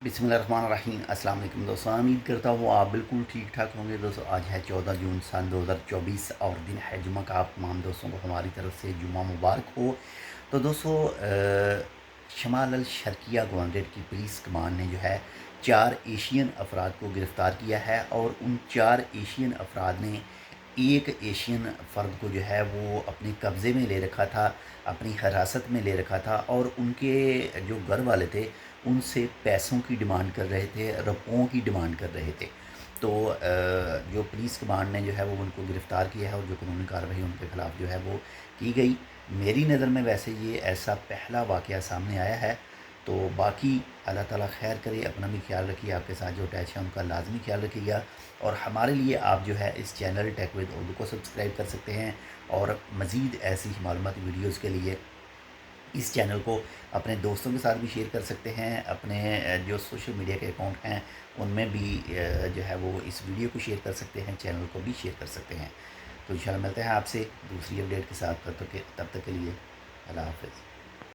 बिस्मिल्लाहिर्रहमानिर्रहीम। अस्सलाम वालेकुम दोस्तों, उम्मीद करता हूँ आप बिल्कुल ठीक ठाक होंगे। दोस्तों आज है 14 जून सन 2024 और दिन है जुम्मा का। आप तमाम दोस्तों को हमारी तरफ से जुम्मा मुबारक हो। तो दोस्तों शमाल अल शर्किया गवर्नरेट की पुलिस कमान ने जो है 4 एशियन अफराद को गिरफ़्तार किया है और उन 4 एशियन अफराद ने एक एशियन फ़र्द को जो है वो अपने कब्ज़े में ले रखा था, अपनी हिरासत में ले रखा था और उनके जो घर वाले थे उनसे पैसों की डिमांड कर रहे थे, रुपयों की डिमांड कर रहे थे। तो जो पुलिस कमांड ने जो है वो उनको गिरफ़्तार किया है और जो कानूनी कार्रवाई उनके ख़िलाफ़ जो है वो की गई। मेरी नज़र में वैसे ये ऐसा पहला वाक़या सामने आया है। तो बाकी अल्लाह ताला खैर करे, अपना भी ख्याल रखिए, आपके साथ जो अटैच है उनका लाजमी ख्याल रखिएगा। और हमारे लिए आप जो है इस चैनल टेक विद उर्दू को सब्सक्राइब कर सकते हैं और मज़ीद ऐसी मालूमाती वीडियोज़ के लिए इस चैनल को अपने दोस्तों के साथ भी शेयर कर सकते हैं। अपने जो सोशल मीडिया के अकाउंट हैं उनमें भी जो है वो इस वीडियो को शेयर कर सकते हैं, चैनल को भी शेयर कर सकते हैं। तो इंशाल्लाह मिलते हैं आपसे दूसरी अपडेट के साथ। तब तक के लिए अल्लाह हाफ़िज़।